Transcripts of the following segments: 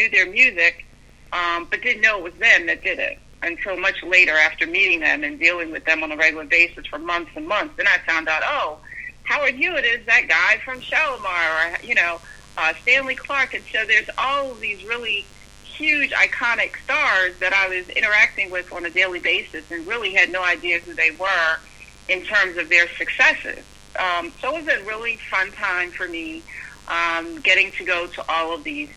knew their music, but didn't know it was them that did it until much later after meeting them and dealing with them on a regular basis for months and months. Then I found out, oh, Howard Hewitt is that guy from Shalimar, or, Stanley Clark. And so there's all of these really huge, iconic stars that I was interacting with on a daily basis and really had no idea who they were in terms of their successes. So it was a really fun time for me, getting to go to all of these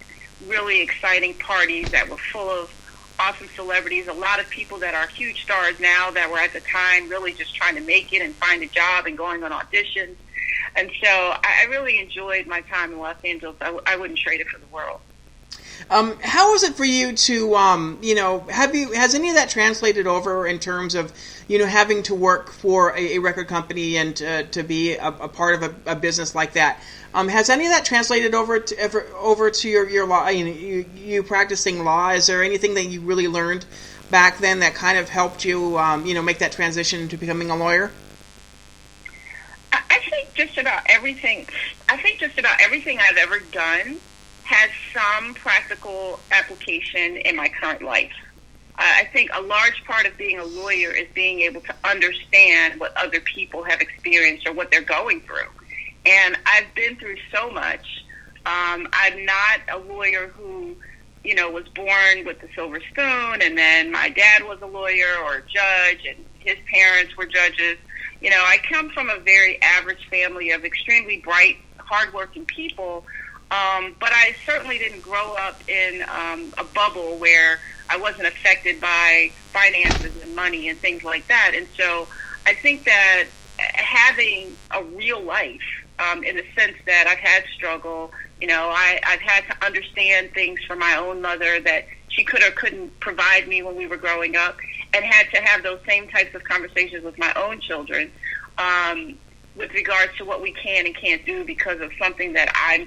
really exciting parties that were full of awesome celebrities, a lot of people that are huge stars now that were at the time really just trying to make it and find a job and going on auditions. And so I really enjoyed my time in Los Angeles. I wouldn't trade it for the world. How was it for you to, has any of that translated over in terms of, having to work for a record company and to be a part of a business like that? Has any of that translated over to your law? You practicing law? Is there anything that you really learned back then that kind of helped you, make that transition to becoming a lawyer? I think just about everything I've ever done has some practical application in my current life. I think a large part of being a lawyer is being able to understand what other people have experienced or what they're going through. And I've been through so much. I'm not a lawyer who, was born with the silver spoon, and then my dad was a lawyer or a judge, and his parents were judges. I come from a very average family of extremely bright, hardworking people, but I certainly didn't grow up in a bubble where I wasn't affected by finances and money and things like that. And so I think that having a real life, in the sense that I've had struggle, I've had to understand things from my own mother that she could or couldn't provide me when we were growing up, and had to have those same types of conversations with my own children, with regards to what we can and can't do because of something that I'm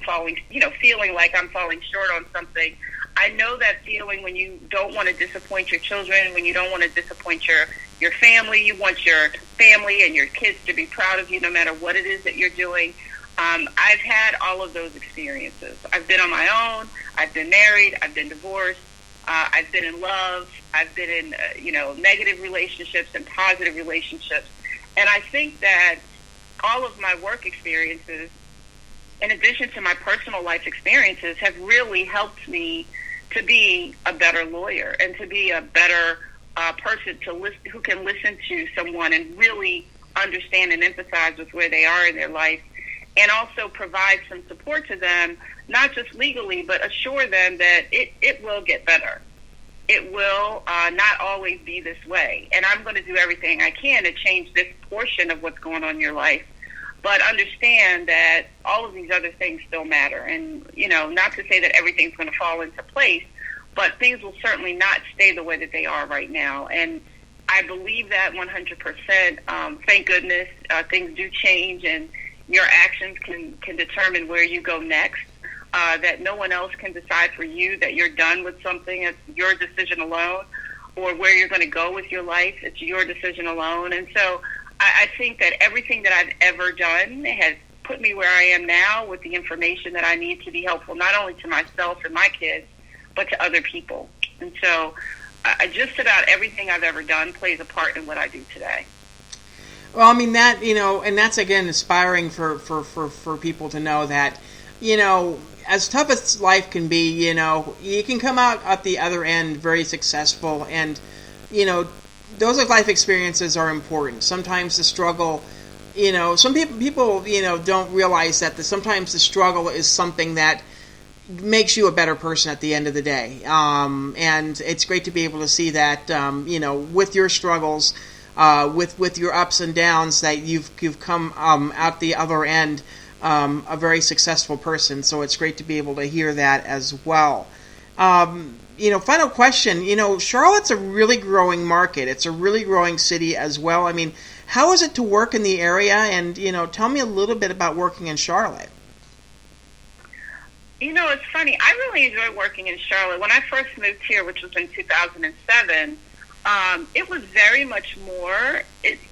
feeling like I'm falling short on something. I know that feeling when you don't want to disappoint your children, when you don't want to disappoint your family. You want your family and your kids to be proud of you no matter what it is that you're doing. I've had all of those experiences. I've been on my own. I've been married. I've been divorced. I've been in love. I've been in, negative relationships and positive relationships. And I think that all of my work experiences, in addition to my personal life experiences, have really helped me to be a better lawyer and to be a better person who can listen to someone and really understand and empathize with where they are in their life, and also provide some support to them, not just legally, but assure them that it will get better. It will not always be this way. And I'm going to do everything I can to change this portion of what's going on in your life. But understand that all of these other things still matter. And, not to say that everything's going to fall into place, but things will certainly not stay the way that they are right now. And I believe that 100%. Thank goodness things do change, and your actions can determine where you go next. That no one else can decide for you that you're done with something. It's your decision alone. Or where you're going to go with your life, it's your decision alone. And so I think that everything that I've ever done has put me where I am now with the information that I need to be helpful, not only to myself and my kids, but to other people. And so just about everything I've ever done plays a part in what I do today. Well, I mean, that, and that's, again, inspiring for people to know that, as tough as life can be, you can come out at the other end very successful. And, those life experiences are important. Sometimes the struggle, some people don't realize that sometimes the struggle is something that makes you a better person at the end of the day. And it's great to be able to see that, with your struggles, with your ups and downs, that you've come out the other end a very successful person. So it's great to be able to hear that as well. Final question, Charlotte's a really growing market. It's a really growing city as well. I mean, how is it to work in the area? And, tell me a little bit about working in Charlotte. It's funny. I really enjoy working in Charlotte. When I first moved here, which was in 2007, it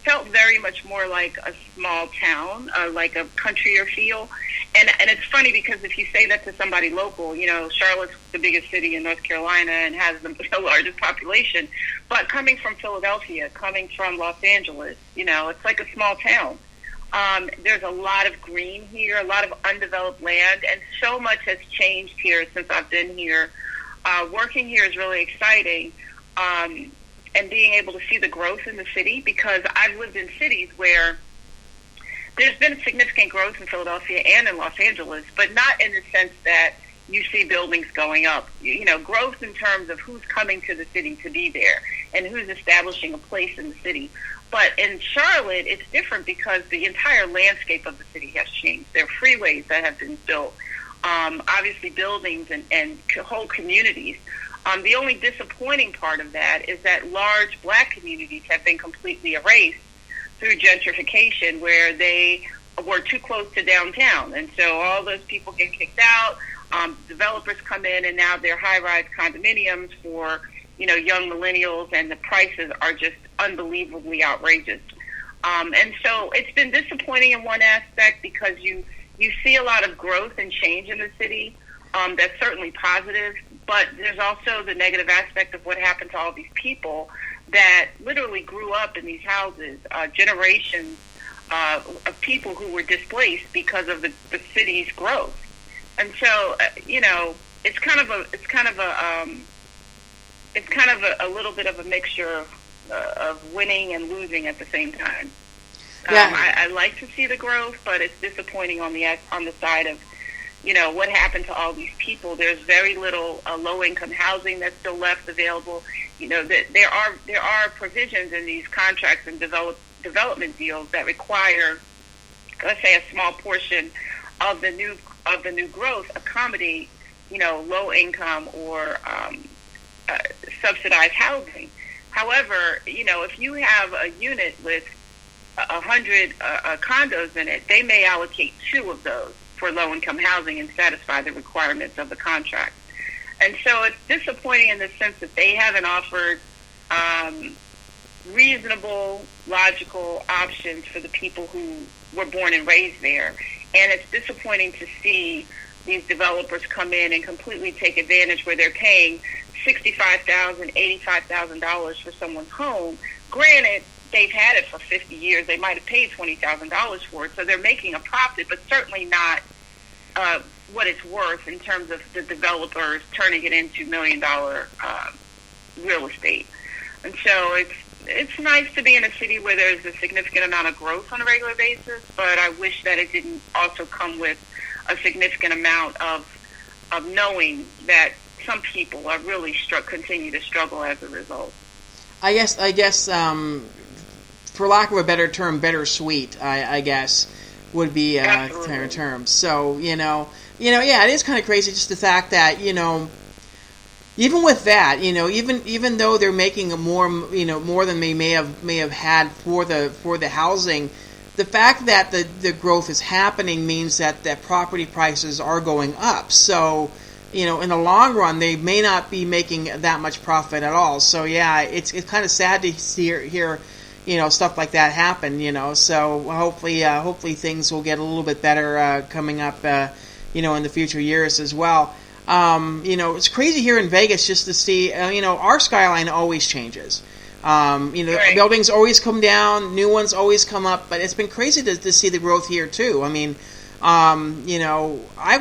felt very much more like a small town, like a countryer feel. And it's funny because if you say that to somebody local, Charlotte's the biggest city in North Carolina and has the largest population, but coming from Philadelphia, coming from Los Angeles, it's like a small town. There's a lot of green here, a lot of undeveloped land, and so much has changed here since I've been here. Working here is really exciting, and being able to see the growth in the city, because I've lived in cities where there's been significant growth in Philadelphia and in Los Angeles, but not in the sense that you see buildings going up. Growth in terms of who's coming to the city to be there and who's establishing a place in the city. But in Charlotte, it's different because the entire landscape of the city has changed. There are freeways that have been built, obviously buildings and whole communities. The only disappointing part of that is that large black communities have been completely erased through gentrification, where they were too close to downtown. And so all those people get kicked out. Developers come in, and now they're high-rise condominiums for, young millennials, and the prices are just unbelievably outrageous. And so it's been disappointing in one aspect, because you see a lot of growth and change in the city. That's certainly positive, but there's also the negative aspect of what happened to all these people that literally grew up in these houses, generations of people who were displaced because of the city's growth. And so, it's kind of a little bit of a mixture of winning and losing at the same time. Yeah. I like to see the growth, but it's disappointing on the side of, what happened to all these people. There's very little low-income housing that's still left available. There are provisions in these contracts and development deals that require, let's say, a small portion of the new growth accommodate, low-income or subsidized housing. However, if you have a unit with 100 condos in it, they may allocate 2 of those for low-income housing and satisfy the requirements of the contract. And so it's disappointing in the sense that they haven't offered reasonable, logical options for the people who were born and raised there. And it's disappointing to see these developers come in and completely take advantage, where they're paying $65,000, $85,000 for someone's home. Granted, they've had it for 50 years. They might have paid $20,000 for it, so they're making a profit, but certainly not what it's worth in terms of the developers turning it into million-dollar real estate. And so it's nice to be in a city where there's a significant amount of growth on a regular basis, but I wish that it didn't also come with a significant amount of knowing that some people are really continue to struggle as a result. I guess, for lack of a better term, bittersweet, I guess, would be a term. So, yeah, it is kind of crazy, just the fact that, even with that, even though they're making more than they may have had for the housing, the fact that the growth is happening means that property prices are going up. So, in the long run, they may not be making that much profit at all. So, yeah, it's kind of sad to hear stuff like that happen. So hopefully things will get a little bit better coming up, in the future years as well. It's crazy here in Vegas just to see, our skyline always changes. Right. Buildings always come down, new ones always come up, but it's been crazy to see the growth here too. I mean, I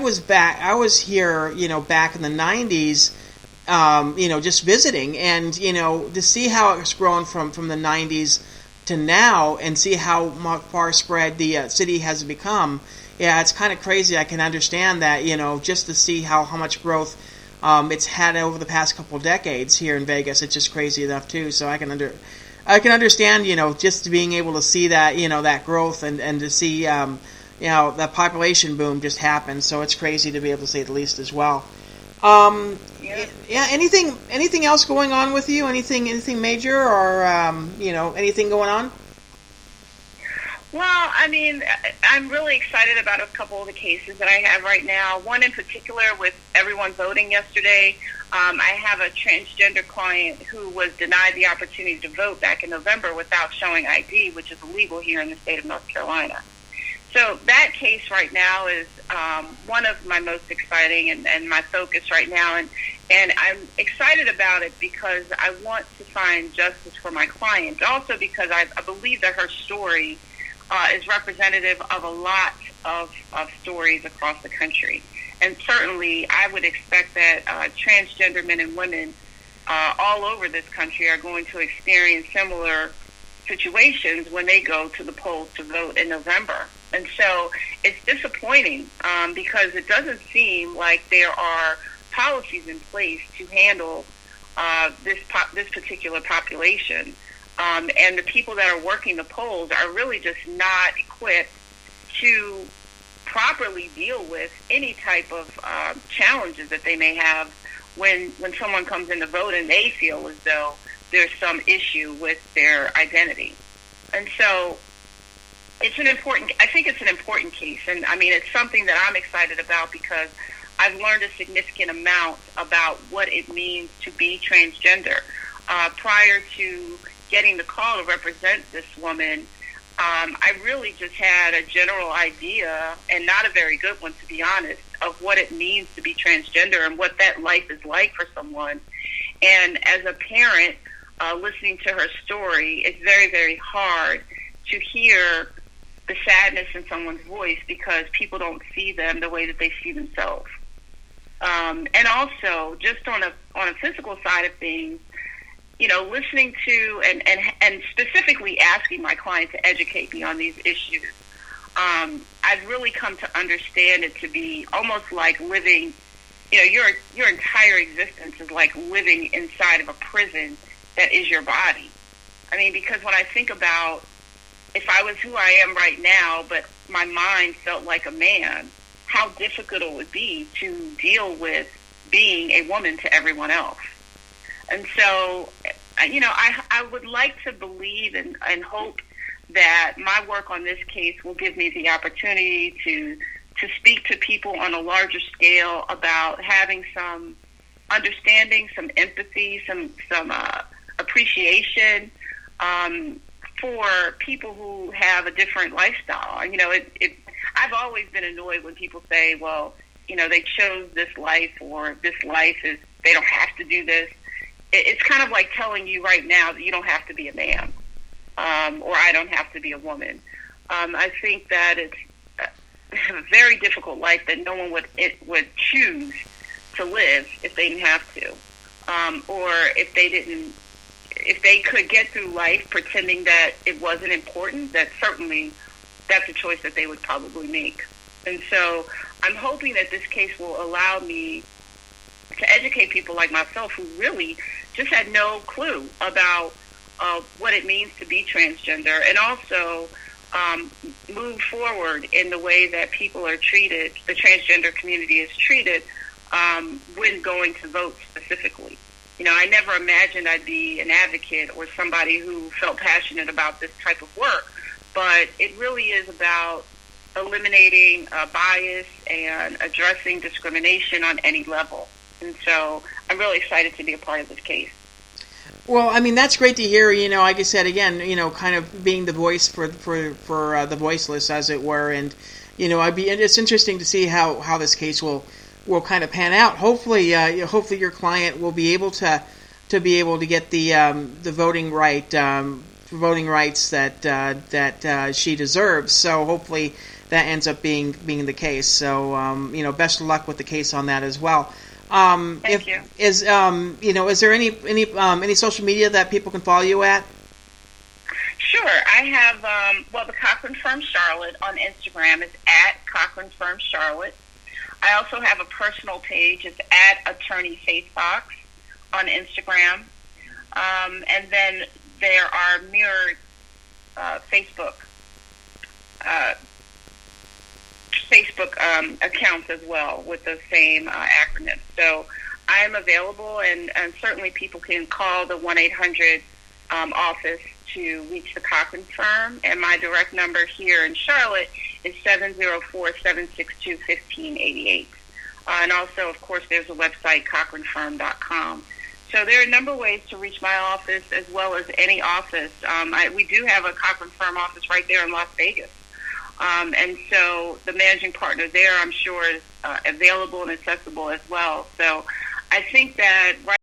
was here, back in the 90s, just visiting, and, to see how it's grown from the 90s to now, and see how far spread the city has become. Yeah, it's kind of crazy. I can understand that, just to see how much growth it's had over the past couple decades here in Vegas. It's just crazy enough too. So I can understand, just being able to see that, that growth and to see, that population boom just happened. So it's crazy to be able to say the least as well. Yeah. Anything else going on with you? Anything major, or anything going on? Well, I mean, I'm really excited about a couple of the cases that I have right now. One in particular, with everyone voting yesterday. I have a transgender client who was denied the opportunity to vote back in November without showing ID, which is illegal here in the state of North Carolina. So that case right now is one of my most exciting and my focus right now. And I'm excited about it because I want to find justice for my client. Also because I believe that her story is representative of a lot of stories across the country. And certainly I would expect that transgender men and women all over this country are going to experience similar situations when they go to the polls to vote in November. And so it's disappointing because it doesn't seem like there are policies in place to handle this particular population. And the people that are working the polls are really just not equipped to properly deal with any type of challenges that they may have when someone comes in to vote and they feel as though there's some issue with their identity. And so I think it's an important case. And I mean, it's something that I'm excited about because I've learned a significant amount about what it means to be transgender. Prior to getting the call to represent this woman, I really just had a general idea, and not a very good one, to be honest, of what it means to be transgender and what that life is like for someone. And as a parent, listening to her story, it's very, very hard to hear the sadness in someone's voice because people don't see them the way that they see themselves. And also, just on a physical side of things, you know, listening to and specifically asking my client to educate me on these issues, I've really come to understand it to be almost like living, you know, your entire existence is like living inside of a prison that is your body. I mean, because when I think about if I was who I am right now, but my mind felt like a man, how difficult it would be to deal with being a woman to everyone else. And so, you know, I would like to believe and hope that my work on this case will give me the opportunity to speak to people on a larger scale about having some understanding, some empathy, some appreciation for people who have a different lifestyle. You know, I've always been annoyed when people say, well, you know, they chose this life, or this life is, they don't have to do this. It's kind of like telling you right now that you don't have to be a man, or I don't have to be a woman. I think that it's a very difficult life that no one would choose to live if they didn't have to, or if they could get through life pretending that it wasn't important. That certainly that's a choice that they would probably make. And so I'm hoping that this case will allow me to educate people like myself who really just had no clue about what it means to be transgender, and also move forward in the way that people are treated, the transgender community is treated when going to vote specifically. You know, I never imagined I'd be an advocate or somebody who felt passionate about this type of work, but it really is about eliminating bias and addressing discrimination on any level. And so I'm really excited to be a part of this case. Well, I mean, that's great to hear, you know, like I said, again, you know, kind of being the voice for the voiceless, as it were. And, you know, it's interesting to see how this case will kind of pan out. Hopefully your client will be able to get the voting rights that she deserves. So hopefully that ends up being the case. So, you know, best of luck with the case on that as well. Thank you. Is there any social media that people can follow you at? Sure. I have, the Cochran Firm Charlotte on Instagram is at Cochran Firm Charlotte. I also have a personal page. It's at Attourney Faith Fox on Instagram. And then there are mirrored Facebook accounts as well with the same acronym. So I'm available, and certainly people can call the 1-800 office to reach the Cochran Firm. And my direct number here in Charlotte is 704-762-1588. And also, of course, there's a website, cochranfirm.com. So there are a number of ways to reach my office as well as any office. We do have a Cochran Firm office right there in Las Vegas. And so the managing partner there, I'm sure, is available and accessible as well. So I think that right